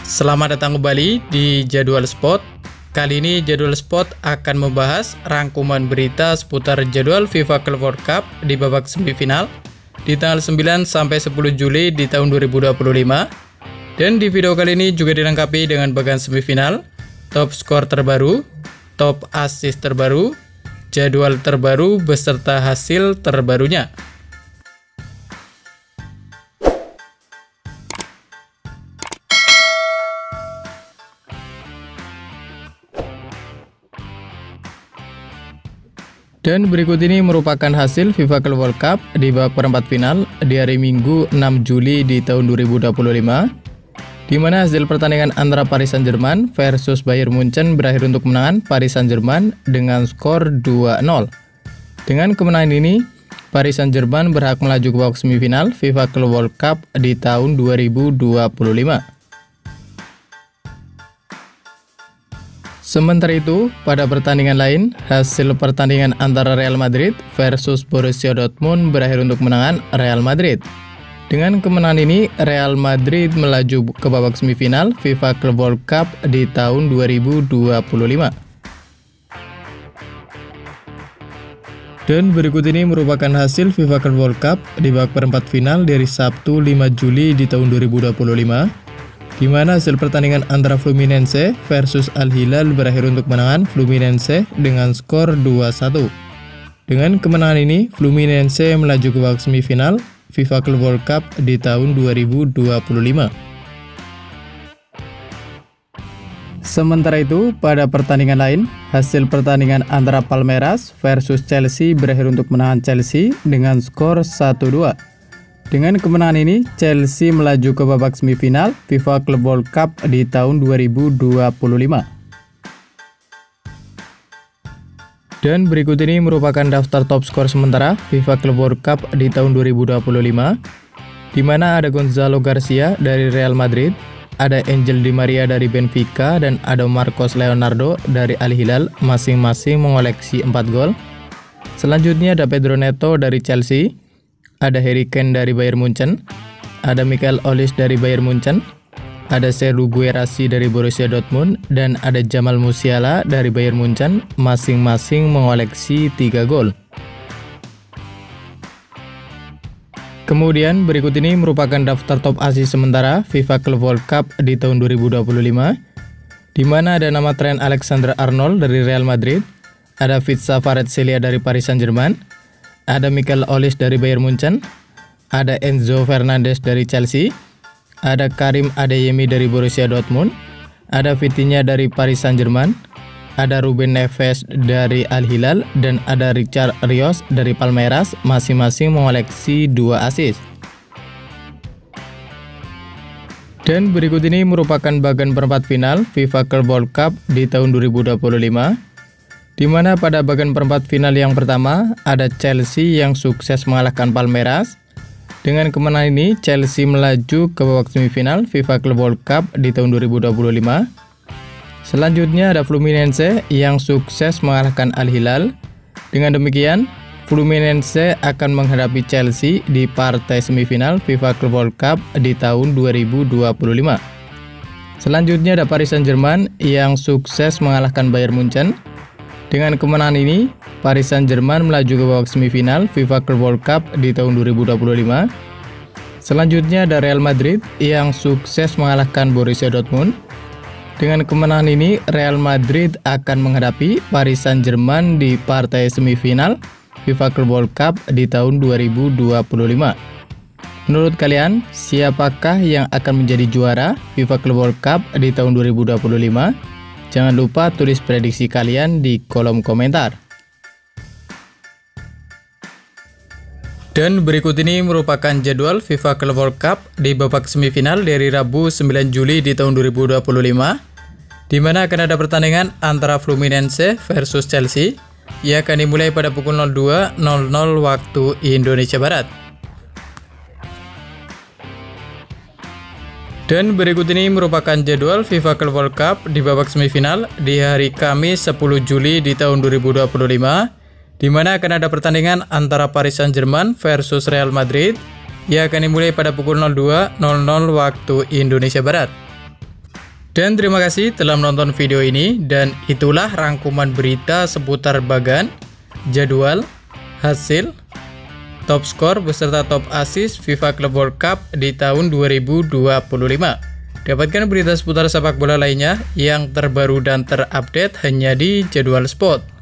Selamat datang kembali di Jadwal Sport. Kali ini Jadwal Sport akan membahas rangkuman berita seputar jadwal FIFA Club World Cup di babak semifinal di tanggal 9 sampai 10 Juli di tahun 2025. Dan di video kali ini juga dilengkapi dengan bagian semifinal, top skor terbaru, top assist terbaru, jadwal terbaru beserta hasil terbarunya. Dan berikut ini merupakan hasil FIFA Club World Cup di babak perempat final di hari Minggu 6 Juli di tahun 2025, di mana hasil pertandingan antara Paris Saint-Germain versus Bayern Munchen berakhir untuk kemenangan Paris Saint-Germain dengan skor 2-0. Dengan kemenangan ini, Paris Saint-Germain berhak melaju ke babak semifinal FIFA Club World Cup di tahun 2025. Sementara itu, pada pertandingan lain, hasil pertandingan antara Real Madrid versus Borussia Dortmund berakhir untuk kemenangan Real Madrid. Dengan kemenangan ini, Real Madrid melaju ke babak semifinal FIFA Club World Cup di tahun 2025. Dan berikut ini merupakan hasil FIFA Club World Cup di babak perempat final dari Sabtu 5 Juli di tahun 2025. Di mana hasil pertandingan antara Fluminense versus Al Hilal berakhir untuk kemenangan Fluminense dengan skor 2-1. Dengan kemenangan ini, Fluminense melaju ke babak semifinal FIFA Club World Cup di tahun 2025. Sementara itu, pada pertandingan lain, hasil pertandingan antara Palmeiras versus Chelsea berakhir untuk kemenangan Chelsea dengan skor 1-2. Dengan kemenangan ini, Chelsea melaju ke babak semifinal FIFA Club World Cup di tahun 2025. Dan berikut ini merupakan daftar top skor sementara FIFA Club World Cup di tahun 2025, di mana ada Gonzalo Garcia dari Real Madrid, ada Angel Di Maria dari Benfica, dan ada Marcos Leonardo dari Al Hilal, masing-masing mengoleksi 4 gol. Selanjutnya ada Pedro Neto dari Chelsea, ada Harry Kane dari Bayern Munchen, ada Michael Olise dari Bayern Munchen, ada Serhou Guirassy dari Borussia Dortmund, dan ada Jamal Musiala dari Bayern Munchen, masing-masing mengoleksi 3 gol. Kemudian berikut ini merupakan daftar top assist sementara FIFA Club World Cup di tahun 2025, di mana ada nama Trent Alexander-Arnold dari Real Madrid, ada Vitesse Kvaratskhelia dari Paris Saint-Germain, ada Michael Olise dari Bayern Munchen, ada Enzo Fernandez dari Chelsea, ada Karim Adeyemi dari Borussia Dortmund, ada Vitinha dari Paris Saint-Germain, ada Ruben Neves dari Al Hilal, dan ada Richard Rios dari Palmeiras, masing-masing mengoleksi 2 assist. Dan berikut ini merupakan bagian perempat final FIFA Club World Cup di tahun 2025, di mana pada bagian perempat final yang pertama ada Chelsea yang sukses mengalahkan Palmeiras. Dengan kemenangan ini, Chelsea melaju ke babak semifinal FIFA Club World Cup di tahun 2025. Selanjutnya ada Fluminense yang sukses mengalahkan Al Hilal. Dengan demikian, Fluminense akan menghadapi Chelsea di partai semifinal FIFA Club World Cup di tahun 2025. Selanjutnya ada Paris Saint-Germain yang sukses mengalahkan Bayern Munchen. Dengan kemenangan ini, Paris Saint-Germain melaju ke babak semifinal FIFA Club World Cup di tahun 2025. Selanjutnya ada Real Madrid yang sukses mengalahkan Borussia Dortmund. Dengan kemenangan ini, Real Madrid akan menghadapi Paris Saint-Germain di partai semifinal FIFA Club World Cup di tahun 2025. Menurut kalian, siapakah yang akan menjadi juara FIFA Club World Cup di tahun 2025? Jangan lupa tulis prediksi kalian di kolom komentar. Dan berikut ini merupakan jadwal FIFA Club World Cup di babak semifinal dari Rabu 9 Juli di tahun 2025, di mana akan ada pertandingan antara Fluminense versus Chelsea yang akan dimulai pada pukul 02.00 waktu Indonesia Barat. Dan berikut ini merupakan jadwal FIFA Club World Cup di babak semifinal di hari Kamis 10 Juli di tahun 2025, di mana akan ada pertandingan antara Paris Saint-Germain versus Real Madrid yang akan dimulai pada pukul 02.00 waktu Indonesia Barat. Dan terima kasih telah menonton video ini, dan itulah rangkuman berita seputar Bagan, jadwal, hasil, top skor beserta top assist FIFA Club World Cup di tahun 2025. Dapatkan berita seputar sepak bola lainnya yang terbaru dan terupdate hanya di Jadwal Sport.